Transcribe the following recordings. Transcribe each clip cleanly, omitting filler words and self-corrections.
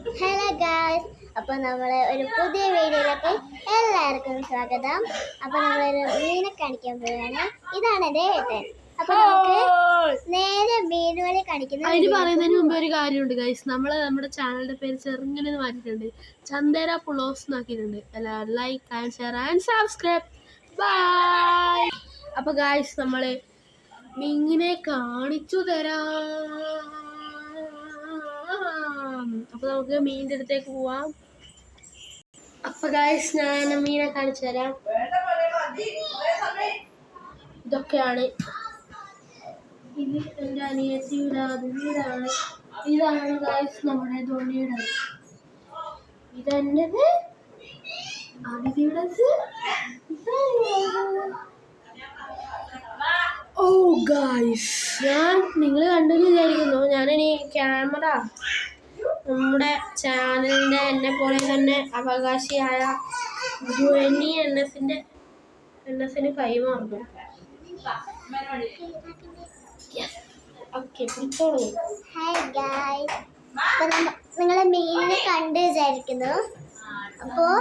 Hello guys, അപ്പോൾ നമ്മൾ ഒരു പുതിയ വീഡിയോയിലേക്ക് എല്ലാവർക്കും സ്വാഗതം. അപ്പോൾ നമ്മളൊരു മീനെ കാണിക്കാൻ പോവുകയാണ്. ഇതാണ് എൻ്റെ ഏട്ടൻ. അപ്പോൾ നമുക്ക് നേരെ മീൻ വഴി കാണിക്കുന്നത്. അതിന് പറയുന്നതിന് മുമ്പ് ഒരു കാര്യമുണ്ട് ഗൈസ്, നമ്മുടെ ചാനലിന്റെ പേര് ചെറുങ്ങനെ മാറ്റിയിട്ടുണ്ട്, ചന്ദേര പുളോസ് എന്നാക്കിയിട്ടുണ്ട്. എല്ലാവരും like and share and subscribe. Bye. അപ്പോൾ ഗൈസ്, നമ്മൾ മീനിനെ കാണിച്ചു തരാം. അപ്പോൾ നമുക്ക് മീനിൻ്റെ അടുത്തേക്ക് പോവാം. അപ്പോൾ ഗൈസ്, ഞാൻ മീനെ കാണിച്ചു തരാം. ഇതൊക്കെയാണ്. ഇത് എൻ്റെ അനിയത്തിയുടെ വീടാണ്. ഇതാണ് ഗൈസ് നമ്മുടെ ധോണിയുടെ. ഇതെൻ്റെത്. ഓ ഗൈസ്, നിങ്ങൾ കണ്ടെന്ന് വിചാരിക്കുന്നു. ഞാനിനി ക്യാമറ നമ്മുടെ ചാനലിൻ്റെ എന്നെ പോലെ തന്നെ അവകാശിയായ NSന് കൈമാറുന്നു. ഓക്കെ, പിടിച്ചോളൂ. ഹായ് ഗായ്സ്, നിങ്ങൾ മീനിനെ കണ്ട് വിചാരിക്കുന്നു. അപ്പോൾ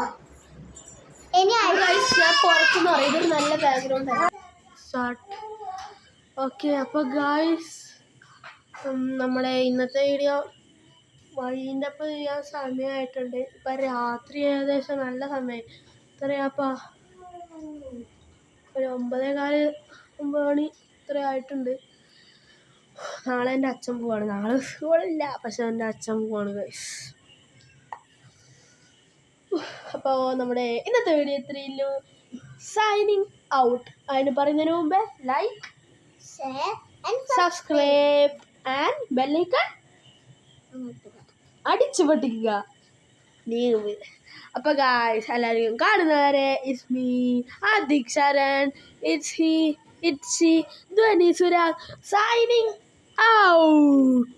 ഇനി ഞാൻ പുറത്തുനിന്ന് പറയും, ഇതൊരു നല്ല ബാക്ക്ഗ്രൗണ്ട് ആണ്. സ്റ്റാർട്ട്. ഓക്കെ, അപ്പോൾ ഗായ്സ്, നമ്മുടെ ഇന്നത്തെ വീഡിയോ വൈൻഡ് അപ്പ് ചെയ്യാൻ സമയമായിട്ടുണ്ട്. ഇപ്പം രാത്രി ഏകദേശം നല്ല സമയം. എത്രയാപ്പാ, ഒരു 9:15 മണി ഇത്ര ആയിട്ടുണ്ട്. നാളെ എൻ്റെ അച്ഛൻ പോവാണ്. നാളെ സ്കൂളില്ല, പക്ഷെ എൻ്റെ അച്ഛൻ പോവാണ് ഗൈസ്. അപ്പോൾ നമ്മുടെ ഇന്നത്തെ വീഡിയോ ഇത്രയുള്ളൂ. Signing out. അതിന് പറയുന്നതിന് മുമ്പേ like, share, subscribe and bell icon അടിച്ചു പൊട്ടിക്കുക. അപ്പോൾ ഗായ്സ്, എല്ലാവരും കാണുന്നവരെ it's me Adhik Sharan, it's Dhani Surag signing out.